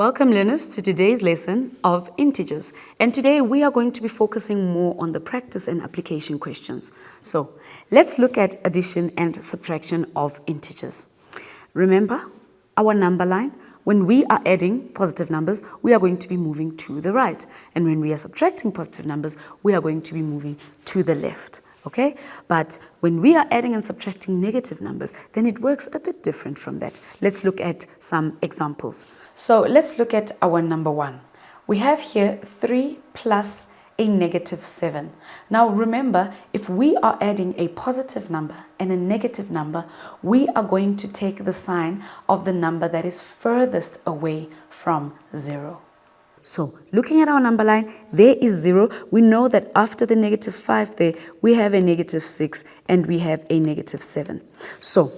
Welcome learners to today's lesson of integers, and today we are going to be focusing more on the practice and application questions. So let's look at addition and subtraction of integers. Remember our number line, when we are adding positive numbers we are going to be moving to the right, and when we are subtracting positive numbers we are going to be moving to the left. Okay, but when we are adding and subtracting negative numbers, then it works a bit different from that. Let's look at some examples. So let's look at our number 1. We have here 3 plus a negative 7. Now remember, if we are adding a positive number and a negative number, we are going to take the sign of the number that is furthest away from 0. So looking at our number line, there is 0. We know that after the negative 5 there, we have a negative 6 and we have a negative 7. So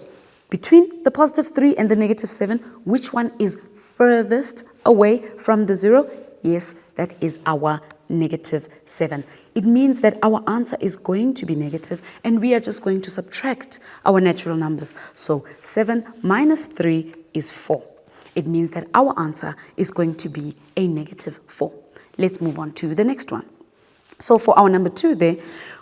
between the positive 3 and the negative 7, which one is furthest away from the 0? Yes, that is our negative 7. It means that our answer is going to be negative and we are just going to subtract our natural numbers. So 7 minus 3 is 4. It means that our answer is going to be a negative 4. Let's move on to the next one. So for our number 2 there,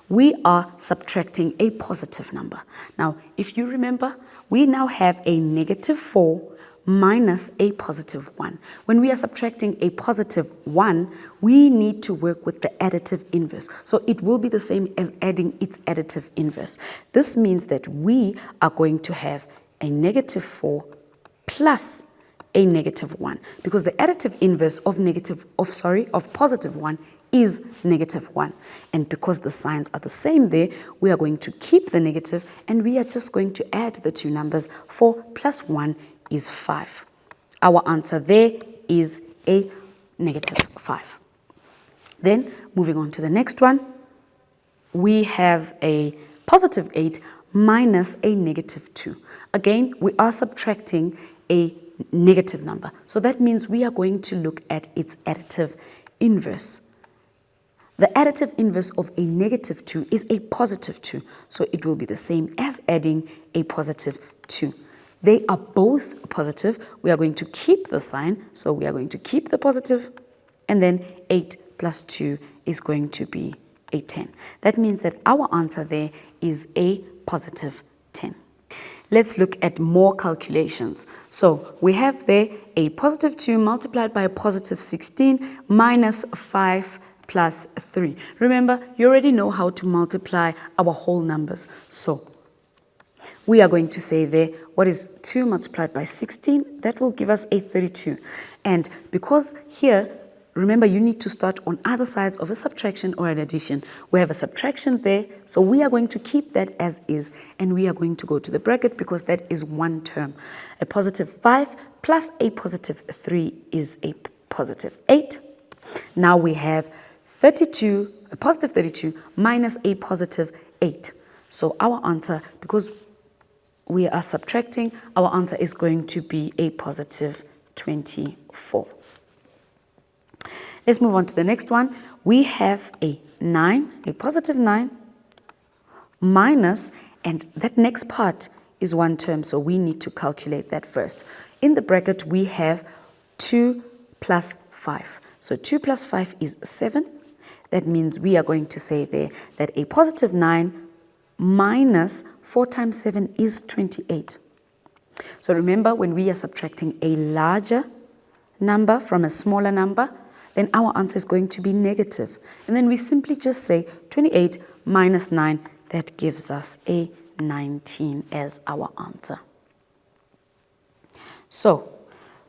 we are subtracting a positive number. Now, if you remember, we now have a negative 4 minus a positive 1. When we are subtracting a positive 1, we need to work with the additive inverse. So it will be the same as adding its additive inverse. This means that we are going to have a negative 4 plus a negative 1, because the additive inverse of positive 1 is negative 1. And because the signs are the same there, we are going to keep the negative and we are just going to add the two numbers. 4 plus 1 is 5. Our answer there is a negative 5. Then moving on to the next one, we have a positive 8 minus a negative 2. Again, we are subtracting a negative number. So that means we are going to look at its additive inverse. The additive inverse of a negative 2 is a positive 2. So it will be the same as adding a positive 2. They are both positive. We are going to keep the sign. So we are going to keep the positive. And then 8 plus 2 is going to be a 10. That means that our answer there is a positive 10. Let's look at more calculations. So we have there a positive 2 multiplied by a positive 16 minus 5 plus 3. Remember, you already know how to multiply our whole numbers. So we are going to say there, what is 2 multiplied by 16? That will give us a 32. And because here, remember, you need to start on either sides of a subtraction or an addition. We have a subtraction there, so we are going to keep that as is, and we are going to go to the bracket because that is one term. A positive 5 plus a positive 3 is a positive 8. Now we have 32, a positive 32 minus a positive 8. So our answer, because we are subtracting, our answer is going to be a positive 24. Let's move on to the next one. We have a 9, a positive 9, minus, and that next part is one term, so we need to calculate that first. In the bracket, we have 2 plus 5. So 2 plus 5 is 7. That means we are going to say there that a positive 9 minus 4 times 7 is 28. So remember, when we are subtracting a larger number from a smaller number, then our answer is going to be negative. And then we simply just say 28 minus 9, that gives us a 19 as our answer. So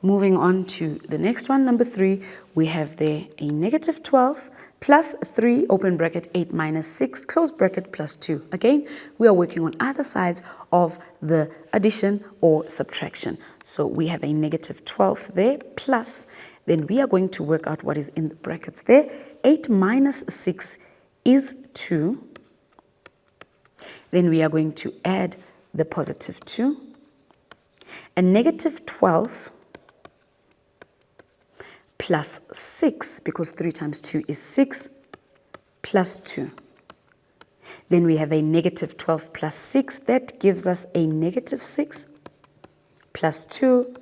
moving on to the next one, number 3, we have there a negative 12 plus 3, open bracket, 8 minus 6, close bracket, plus 2. Again, we are working on either sides of the addition or subtraction. So we have a negative 12 there, plus, then we are going to work out what is in the brackets there. 8 minus 6 is 2. Then we are going to add the positive 2. A negative 12 plus 6, because 3 times 2 is 6, plus 2. Then we have a negative 12 plus 6. That gives us a negative 6, plus 2.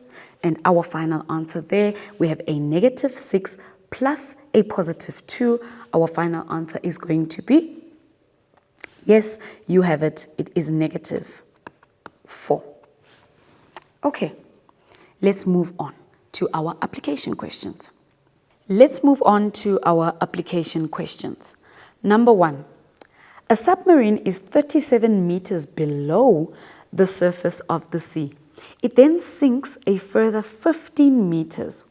And our final answer there, we have a negative 6 plus a positive 2. Our final answer is going to be, yes, you have it. It is negative 4. Okay, let's move on to our application questions. Let's move on to our application questions. Number 1, a submarine is 37 meters below the surface of the sea. It then sinks a further 15 meters.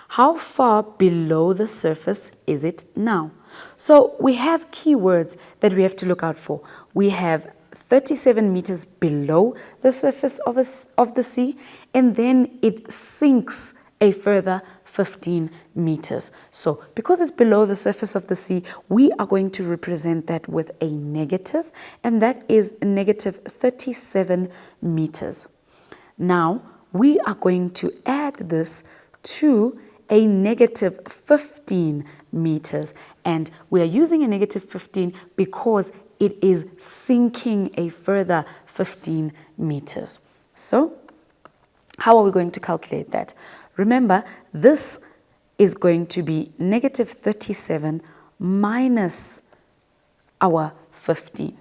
How far below the surface is it now? So we have keywords that we have to look out for. We have 37 meters below the surface of the sea, and then it sinks a further 15 meters. So because it's below the surface of the sea, we are going to represent that with a negative, and that is negative 37 meters. Now, we are going to add this to a negative 15 meters, and we are using a negative 15 because it is sinking a further 15 meters. So, how are we going to calculate that? Remember, this is going to be negative 37 minus our 15,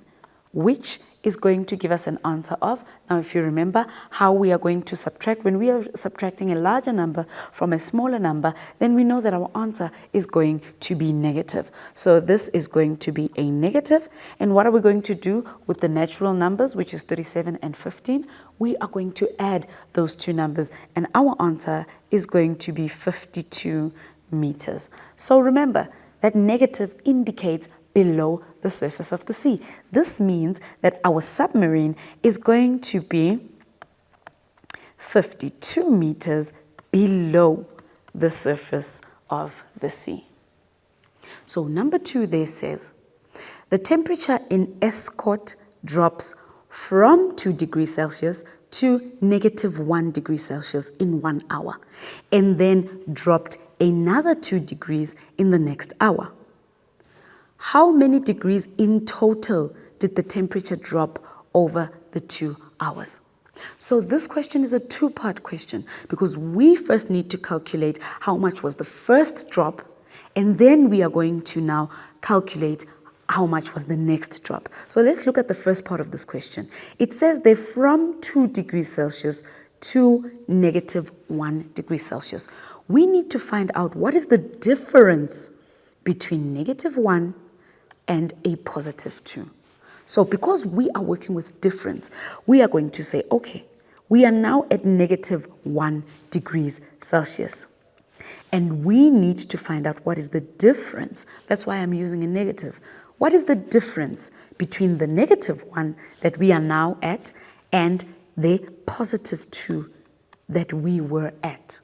which is going to give us an answer of, now if you remember how we are going to subtract, when we are subtracting a larger number from a smaller number, then we know that our answer is going to be negative. So this is going to be a negative, and what are we going to do with the natural numbers, which is 37 and 15? We are going to add those two numbers, and our answer is going to be 52 meters. So remember, that negative indicates below the surface of the sea. This means that our submarine is going to be 52 meters below the surface of the sea. So number 2 there says, the temperature in Estcourt drops from 2 degrees Celsius to negative 1 degree Celsius in 1 hour, and then dropped another 2 degrees in the next hour. How many degrees in total did the temperature drop over the 2 hours? So this question is a two-part question because we first need to calculate how much was the first drop, and then we are going to now calculate how much was the next drop. So let's look at the first part of this question. It says they're from 2 degrees Celsius to negative 1 degree Celsius. We need to find out what is the difference between negative 1 and a positive 2. So because we are working with difference, we are going to say, okay, we are now at negative 1 degrees Celsius. And we need to find out what is the difference. That's why I'm using a negative. What is the difference between the negative 1 that we are now at and the positive 2 that we were at?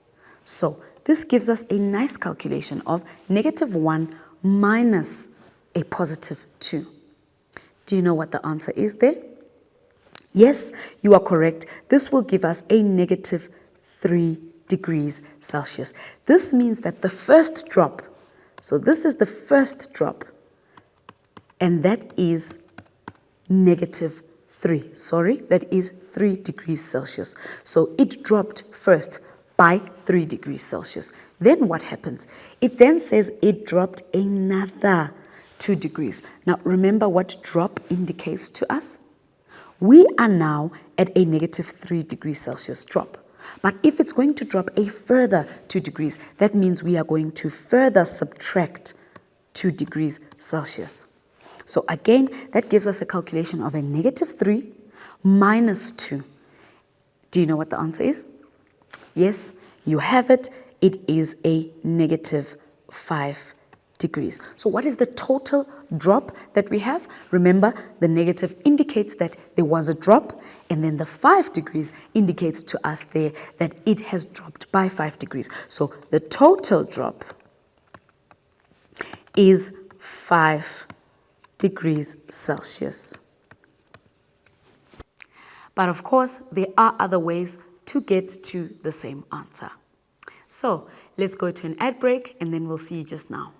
So this gives us a nice calculation of negative 1 minus a positive 2. Do you know what the answer is there? Yes, you are correct. This will give us a negative 3 degrees Celsius. This means that the first drop, so this is the first drop, and that is negative 3. Sorry, that is 3 degrees Celsius. So it dropped first by 3 degrees Celsius. Then what happens? It then says it dropped another 2 degrees. Now remember what drop indicates to us? We are now at a negative 3 degrees Celsius drop. But if it's going to drop a further 2 degrees, that means we are going to further subtract 2 degrees Celsius. So again, that gives us a calculation of a negative 3 minus 2. Do you know what the answer is? Yes, you have it. It is a negative 5 degrees. So what is the total drop that we have? Remember, the negative indicates that there was a drop, and then the 5 degrees indicates to us there that it has dropped by 5 degrees. So the total drop is 5 degrees Celsius. But of course, there are other ways to get to the same answer. So let's go to an ad break, and then we'll see you just now.